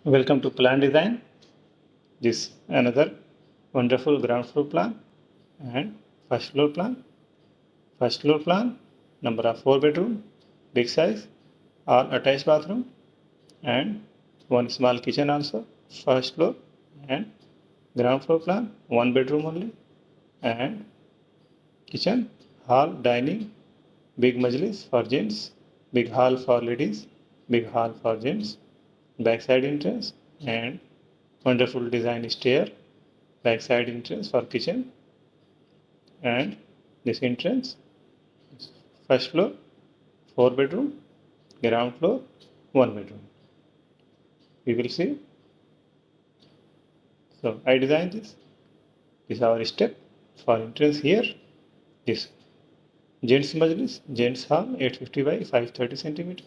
Welcome to Plan Design. This another wonderful ground floor plan and first floor plan. First floor plan, number of 4 bedroom, big size, all attached bathroom and one small kitchen also. First floor and ground floor plan, 1 bedroom only and kitchen, hall, dining, big majlis for gents, big hall for ladies, big hall for gents, backside entrance and wonderful design stair, backside entrance for kitchen and this entrance, first floor, 4 bedroom, ground floor, 1 bedroom. We will see. So I designed this. This is our step for entrance here. This gents majlis, gents hall, 850 by 530 centimeter.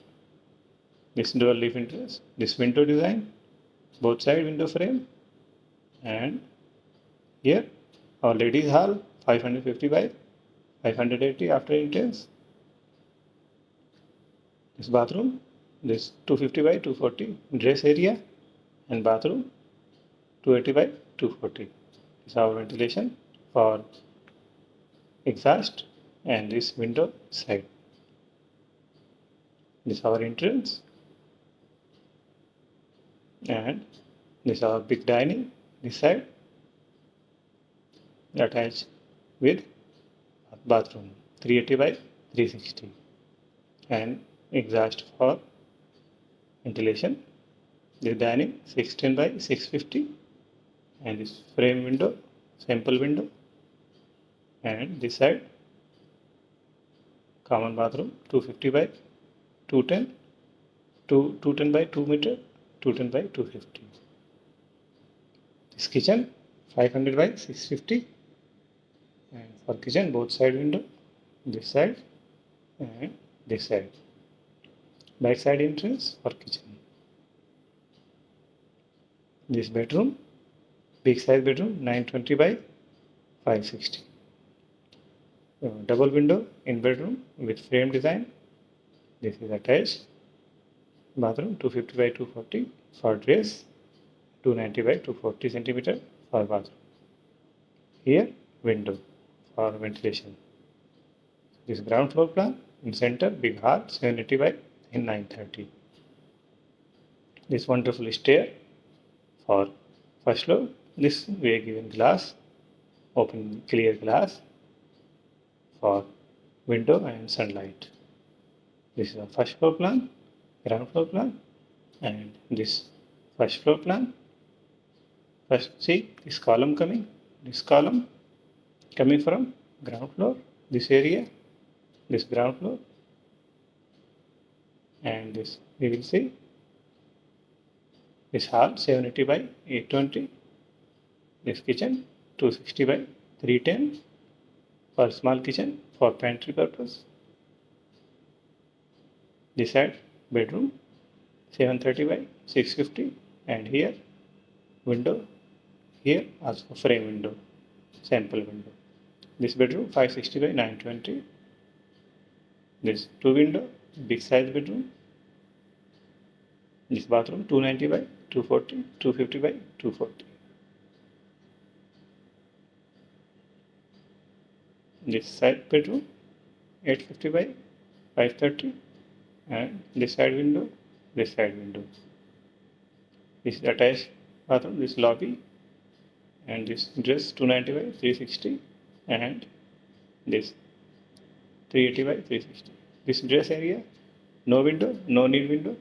This dual leaf entrance, this window design, both side window frame, and here our ladies hall, 550 by 580 after entrance. This bathroom, this 250 by 240 dress area and bathroom 280 by 240. This is our ventilation for exhaust and this window side. This is our entrance and this is our big dining this side attached with bathroom 380 by 360 and exhaust for ventilation. This dining 610 by 650 and this frame window, sample window and this side common bathroom 250 by 210, 210 by 2 meter, 210 by 250. This kitchen 500 by 650 and for kitchen both side window, this side and this side. Back side entrance for kitchen. This bedroom, big size bedroom 920 by 560. Double window in bedroom with frame design. This is attached. Bathroom 250 by 240 for dress, 290 by 240 centimeter for bathroom. Here window for ventilation. This ground floor plan in center big hall 780 by 930. This wonderful stair for first floor. This we are given glass, open clear glass for window and sunlight. This is a first floor plan, ground floor plan, and this first floor plan. First, see this column coming, this column coming from ground floor, this area, this ground floor, and this we will see. This hall 780 by 820. This kitchen 260 by 310 for small kitchen for pantry purpose. This side bedroom 730 by 650 and here window, here also frame window, sample window. This bedroom 560 by 920. This two window, big size bedroom. This bathroom 290 by 240, 250 by 240. This side bedroom 850 by 530 and this side window, this side window. This is attached bathroom, this lobby and this dress 290 by 360 and this 380 by 360. This dress area, no window, no need window.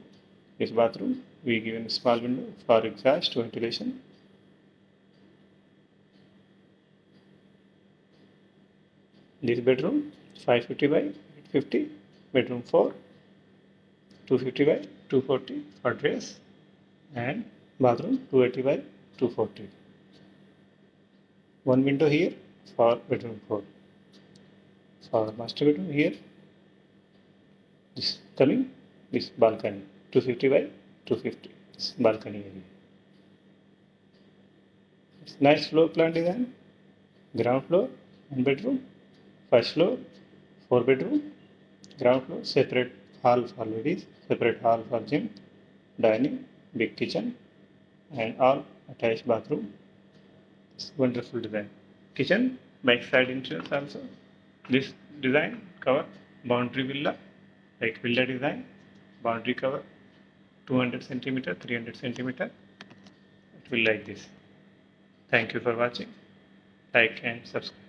This bathroom, we given a small window for exhaust ventilation. This bedroom 550 by 850, bedroom 4, 250 by 240 for dress and bathroom 280 by 240. One window here for bedroom 4. For master bedroom here, this coming, this balcony 250 by 250, this balcony area. It's nice floor plan design. Ground floor, one bedroom, first floor, 4 bedroom, ground floor, separate hall for ladies, separate hall for gym, dining, big kitchen, and all attached bathroom. It's wonderful design. Kitchen, backside entrance also. This design cover boundary villa, like villa design, boundary cover 200 centimeter, 300 centimeter. It will like this. Thank you for watching. Like and subscribe.